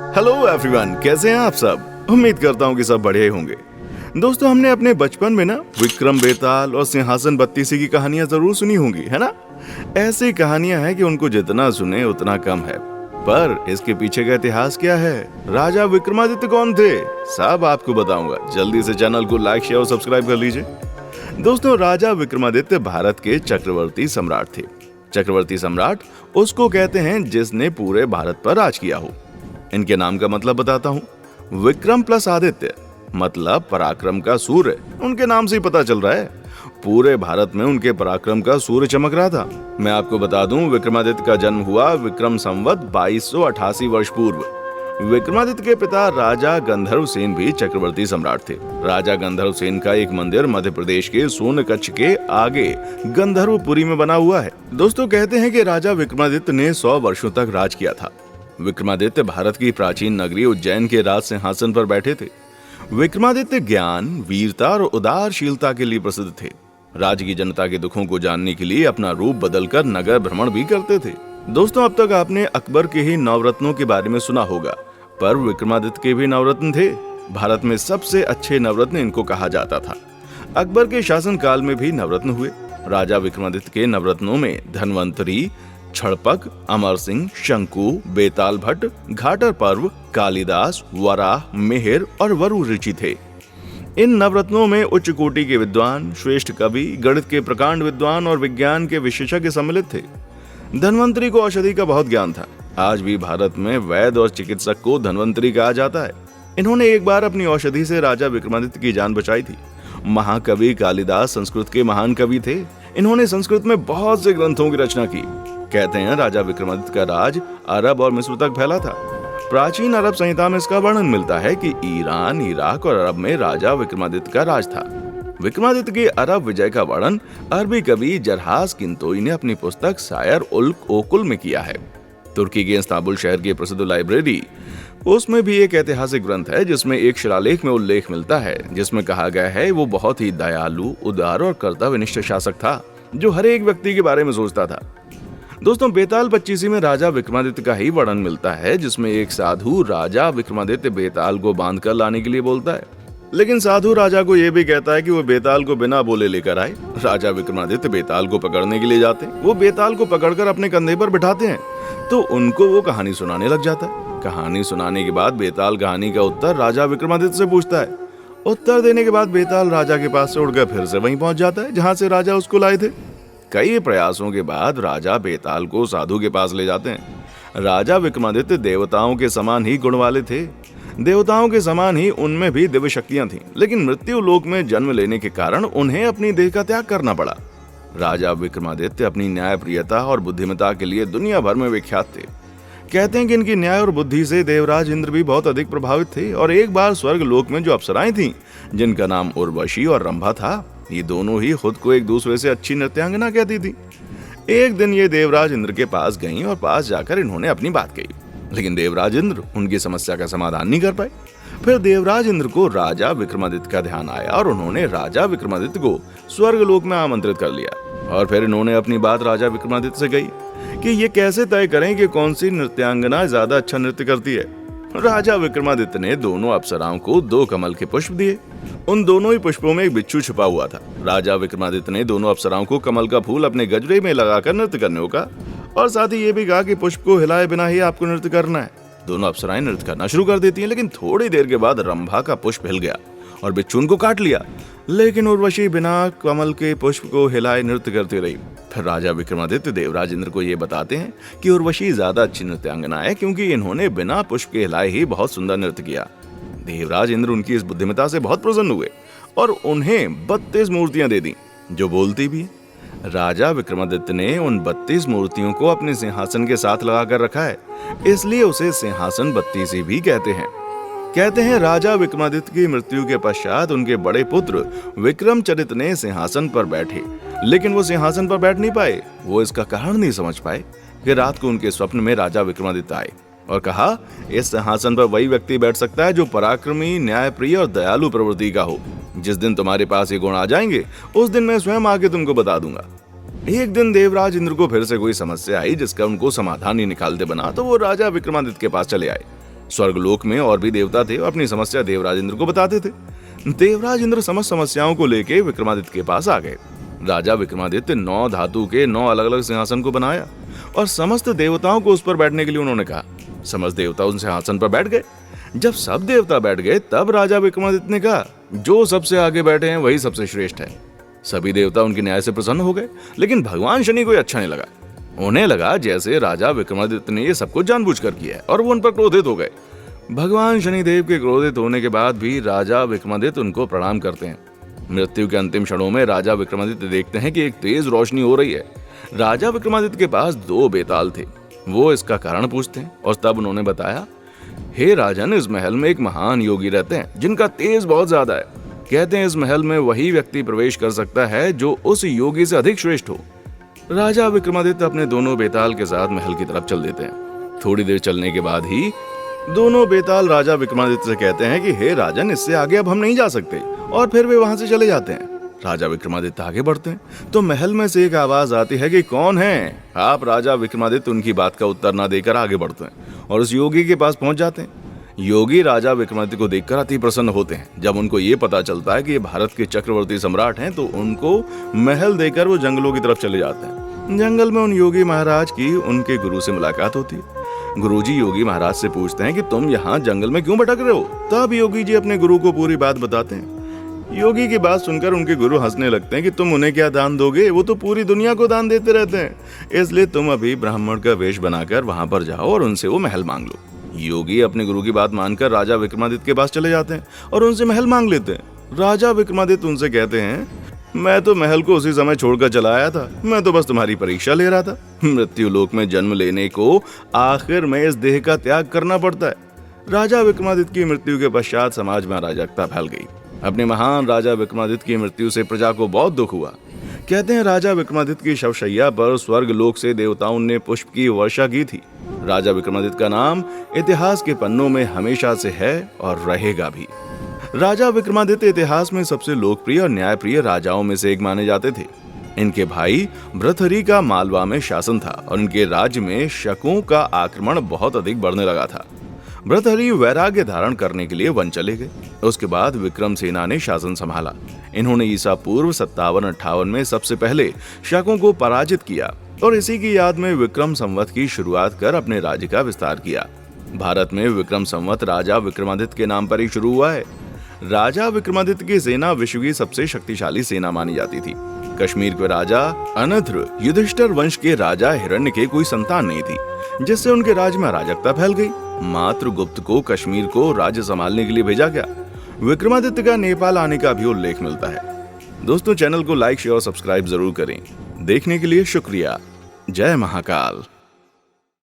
Hello everyone, कैसे हैं आप सब। उम्मीद करता हूँ कि सब बढ़िया ही होंगे। दोस्तों, हमने अपने बचपन में ना विक्रम बेताल और सिंहासन बत्तीसी की कहानियां जरूर सुनी होंगी, है ना। ऐसी कहानियां हैं कि उनको जितना सुने उतना कम है। पर इसके पीछे का इतिहास क्या है, राजा विक्रमादित्य कौन थे, सब आपको बताऊंगा। जल्दी से चैनल को लाइक शेयर और सब्सक्राइब कर लीजिए। दोस्तों, राजा विक्रमादित्य भारत के चक्रवर्ती सम्राट थे। चक्रवर्ती सम्राट उसको कहते हैं जिसने पूरे भारत पर राज किया हो। इनके नाम का मतलब बताता हूँ। विक्रम प्लस आदित्य मतलब पराक्रम का सूर्य। उनके नाम से ही पता चल रहा है पूरे भारत में उनके पराक्रम का सूर्य चमक रहा था। मैं आपको बता दूं, विक्रमादित्य का जन्म हुआ विक्रम संवत 2288 वर्ष पूर्व। विक्रमादित्य के पिता राजा गंधर्व सेन भी चक्रवर्ती सम्राट थे। राजा गंधर्व सेन का एक मंदिर मध्य प्रदेश के सोनकच्छ के आगे गंधर्वपुरी में बना हुआ है। दोस्तों, कहते हैं कि राजा विक्रमादित्य ने 100 वर्षों तक राज किया था। विक्रमादित्य भारत की प्राचीन नगरी उज्जैन के राज सिंहासन पर बैठे थे। विक्रमादित्य ज्ञान, वीरता और उदारशीलता के लिए प्रसिद्ध थे। राज्य की जनता के दुखों को जानने के लिए अपना रूप बदलकर नगर भ्रमण भी करते थे। दोस्तों, अब तक आपने अकबर के ही नवरत्नों के बारे में सुना होगा, पर विक्रमादित्य के भी नवरत्न थे। भारत में सबसे अच्छे नवरत्न इनको कहा जाता था। अकबर के शासनकाल में भी नवरत्न हुए। राजा विक्रमादित्य के नवरत्नों में धन्वंतरी, क्षणपक, अमर सिंह, शंकु, बेताल भट्ट, घाटर पर्व, कालिदास, वराह, मिहिर और वरु ऋषि थे। इन नवरत्नों में उच्च कोटि के विद्वान, श्रेष्ठ कवि, गणित के प्रकांड विद्वान और विज्ञान के विशेषज्ञ सम्मिलित थे। धन्वंतरी को औषधि का बहुत ज्ञान था। आज भी भारत में वैद्य और चिकित्सक को धन्वंतरी कहा जाता है। इन्होंने एक बार अपनी औषधि से राजा विक्रमादित्य की जान बचाई थी। महाकवि कालिदास संस्कृत के महान कवि थे। इन्होंने संस्कृत में बहुत से ग्रंथों की रचना की। कहते हैं राजा विक्रमादित्य का राज अरब और मिस्र तक फैला था। प्राचीन अरब संहिता में इसका वर्णन मिलता है कि ईरान, इराक और अरब में राजा विक्रमादित्य का राज था। विक्रमादित्य के अरब विजय का वर्णन अरबी कवि जरहास किंतोई ने अपनी पुस्तक शायर उल ओकुल में किया है। तुर्की के इस्तांबुल शहर की प्रसिद्ध लाइब्रेरी, उसमें भी एक ऐतिहासिक ग्रंथ है जिसमें एक शिलालेख में उल्लेख मिलता है, जिसमें कहा गया है वो बहुत ही दयालु, उदार और कर्तव्यनिष्ठ शासक था जो हर एक व्यक्ति के बारे में सोचता था। दोस्तों, बेताल पच्चीसी में राजा विक्रमादित्य का ही वर्णन मिलता है, जिसमें एक साधु राजा विक्रमादित्य बेताल को बांध कर लाने के लिए बोलता है, लेकिन साधु राजा को यह भी कहता है कि वो बेताल को बिना बोले लेकर आए। राजा विक्रमादित्य बेताल को पकड़ने के लिए जाते हैं। वो बेताल को पकड़कर अपने कंधे पर बिठाते हैं तो उनको वो कहानी सुनाने लग जाता है। कहानी सुनाने के बाद बेताल कहानी का उत्तर राजा विक्रमादित्य से पूछता है। उत्तर देने के बाद बेताल राजा के पास से उड़कर फिर से वहीं पहुंच जाता है जहां से राजा उसको लाए थे। कई प्रयासों के बाद राजा बेताल को साधु के पास ले जाते हैं। राजा विक्रमादित्य देवताओं के समान ही गुण वाले थे। देवताओं के समान ही उनमें भी दिव्य शक्तियां थीं, लेकिन मृत्यु लोक में जन्म लेने के कारण उन्हें अपनी देह का त्याग करना पड़ा। राजा विक्रमादित्य अपनी न्यायप्रियता और बुद्धिमत्ता के लिए दुनिया भर में विख्यात थे। कहते हैं कि इनकी न्याय और बुद्धि से देवराज इंद्र भी बहुत अधिक प्रभावित थे और एक बार स्वर्ग लोक में जो अप्सराएं थीं, जिनका नाम उर्वशी और रंभा था, ये दोनों ही खुद को एक दूसरे से अच्छी नृत्यांगना कहती थी। एक दिन ये देवराज इंद्र के पास गईं और पास जाकर इन्होंने अपनी बात कही, लेकिन देवराज इंद्र उनकी समस्या का समाधान नहीं कर पाए। फिर देवराज इंद्र को राजा विक्रमादित्य का ध्यान आया और उन्होंने राजा विक्रमादित्य को स्वर्ग लोक में आमंत्रित कर लिया। और फिर इन्होंने अपनी बात राजा विक्रमादित्य से कही कि ये कैसे तय करें कि कौन सी नृत्यांगना ज्यादा अच्छा नृत्य करती है। राजा विक्रमादित्य ने दोनों अप्सराओं को 2 कमल के पुष्प दिए। उन दोनों ही पुष्पों में एक बिच्छू छुपा हुआ था। राजा विक्रमादित्य ने दोनों अप्सराओं को कमल का फूल अपने गजरे में लगाकर नृत्य करने को कहा और साथ ही ये भी कहा कि पुष्प को हिलाए बिना ही आपको नृत्य करना है। दोनों अप्सराएं नृत्य करना शुरू कर देती हैं, लेकिन थोड़ी देर के बाद रंभा का पुष्प हिल गया और बिच्छू उनको काट लिया, लेकिन उर्वशी बिना कमल के पुष्प को हिलाए नृत्य करती रही। फिर राजा विक्रमादित्य देवराज इंद्र को ये बताते हैं कि उर्वशी ज्यादा अच्छी नृत्यांगना है क्योंकि इन्होंने बिना पुष्प के हिलाए ही बहुत सुंदर नृत्य किया। देवराज इंद्र उनकी इस बुद्धिमत्ता से बहुत प्रसन्न हुए और उन्हें 32 मूर्तियां दे दी जो बोलती भी। राजा विक्रमादित्य ने उन 32 मूर्तियों को अपने सिंहासन के साथ लगाकर रखा है, इसलिए उसे सिंहासन बत्तीसी भी कहते हैं। कहते हैं राजा विक्रमादित्य की मृत्यु के पश्चात उनके बड़े पुत्र विक्रमचरित ने सिंहासन पर बैठे, लेकिन वो सिंहासन पर बैठ नहीं पाए। वो इसका कारण नहीं समझ पाए कि रात को उनके स्वप्न में राजा विक्रमादित्य आए और कहा, इस सिंहासन पर वही व्यक्ति बैठ सकता है जो पराक्रमी, न्यायप्रिय और दयालु प्रवृत्ति का हो। जिस दिन तुम्हारे पास ये गुण आ जाएंगे उस दिन मैं स्वयं आके तुमको बता दूंगा। एक दिन देवराज इंद्र को फिर से कोई समस्या आई जिसका उनको समाधान ही निकालते बना, तो वो राजा विक्रमादित्य के पास चले आए। स्वर्गलोक में और भी देवता थे, अपनी समस्या देवराज इंद्र को बताते थे। देवराज इंद्र समस्त समस्याओं को लेके विक्रमादित्य के पास आ गए। राजा विक्रमादित्य 9 धातु के 9 अलग अलग सिंहासन को बनाया और समस्त देवताओं को उस पर बैठने के लिए उन्होंने कहा। समस्त देवता उन सिंहासन पर बैठ गए। जब सब देवता बैठ गए तब राजा विक्रमादित्य ने कहा, जो सबसे आगे बैठे हैं वही सबसे श्रेष्ठ है। सभी देवता उनके न्याय से प्रसन्न हो गए, लेकिन भगवान शनि को अच्छा नहीं लगा। उन्हें लगा जैसे राजा विक्रमादित्य ने ये सब कुछ जानबूझकर किया है और वो उन पर क्रोधित हो गए। भगवान शनिदेव के क्रोधित होने के बाद भी राजा विक्रमादित्य उनको प्रणाम करते हैं। मृत्यु के अंतिम क्षणों में राजा विक्रमादित्य देखते हैं कि एक तेज रोशनी हो रही है। राजा विक्रमादित्य के पास 2 बेताल थे। वो इसका कारण पूछते हैं और तब उन्होंने बताया, हे राजन, इस महल में एक महान योगी रहते हैं जिनका तेज बहुत ज्यादा है। कहते हैं इस महल में वही व्यक्ति प्रवेश कर सकता है जो उस योगी से अधिक श्रेष्ठ हो। राजा विक्रमादित्य अपने दोनों बेताल के साथ महल की तरफ चल देते हैं। थोड़ी देर चलने के बाद ही दोनों बेताल राजा विक्रमादित्य से कहते हैं कि हे राजन, इससे आगे अब हम नहीं जा सकते, और फिर वे वहां से चले जाते हैं। राजा विक्रमादित्य आगे बढ़ते हैं तो महल में से एक आवाज आती है कि कौन है आप। राजा विक्रमादित्य उनकी बात का उत्तर ना देकर आगे बढ़ते हैं और उस योगी के पास पहुंच जाते हैं। योगी राजा विक्रमादित्य को देखकर अति प्रसन्न होते हैं। जब उनको ये पता चलता है कि ये भारत के चक्रवर्ती सम्राट हैं तो उनको महल देकर वो जंगलों की तरफ चले जाते हैं। जंगल में उन योगी महाराज की उनके गुरु से मुलाकात होती है। गुरुजी योगी महाराज से पूछते हैं कि तुम यहाँ जंगल में क्यों भटक रहे हो। तब योगी जी अपने गुरु को पूरी बात बताते हैं। योगी की बात सुनकर उनके गुरु हंसने लगते हैं कि तुम उन्हें क्या दान दोगे, वो तो पूरी दुनिया को दान देते रहते हैं, इसलिए तुम अभी ब्राह्मण का वेश बनाकर वहां पर जाओ और उनसे वो महल मांग लो। योगी अपने गुरु की बात मानकर राजा विक्रमादित्य के पास चले जाते हैं और उनसे महल मांग लेते हैं। राजा विक्रमादित्य उनसे कहते हैं, मैं तो महल को उसी समय छोड़कर चला आया था, मैं तो बस तुम्हारी परीक्षा ले रहा था। मृत्यु लोक में जन्म लेने को आखिर में इस देह का त्याग करना पड़ता है। राजा विक्रमादित्य की मृत्यु के पश्चात समाज में अराजकता फैल गई। अपने महान राजा विक्रमादित्य की मृत्यु से प्रजा को बहुत दुख हुआ। कहते हैं राजा विक्रमादित्य की शवशैया पर स्वर्ग लोक से देवताओं ने पुष्प की वर्षा की थी। राजा विक्रमादित्य का नाम इतिहास के पन्नों में हमेशा से है और रहेगा भी। राजा विक्रमादित्य इतिहास में सबसे लोकप्रिय और न्यायप्रिय राजाओं में से एक माने जाते थे। इनके भाई भृतहरि का मालवा में शासन था और इनके राज्य में शकों का आक्रमण बहुत अधिक बढ़ने लगा था। भृतहरि वैराग्य धारण करने के लिए वन चले गए। उसके बाद विक्रमसेना ने शासन संभाला। इन्होंने ईसा पूर्व 57-58 में सबसे पहले शकों को पराजित किया और इसी की याद में विक्रम संवत की शुरुआत कर अपने राज्य का विस्तार किया। भारत में विक्रम संवत राजा विक्रमादित्य के नाम पर ही शुरू हुआ है। राजा विक्रमादित्य की सेना विश्व की सबसे शक्तिशाली सेना मानी जाती थी। कश्मीर के राजा अनध्र युधिष्ठिर वंश के राजा हिरण्य के कोई संतान नहीं थी, जिससे उनके राज्य में अराजकता फैल गई। मात्र गुप्त को कश्मीर को राज्य संभालने के लिए भेजा गया। विक्रमादित्य का नेपाल आने का भी उल्लेख मिलता है। दोस्तों, चैनल को लाइक, शेयर और सब्सक्राइब जरूर करें। देखने के लिए शुक्रिया। जय महाकाल।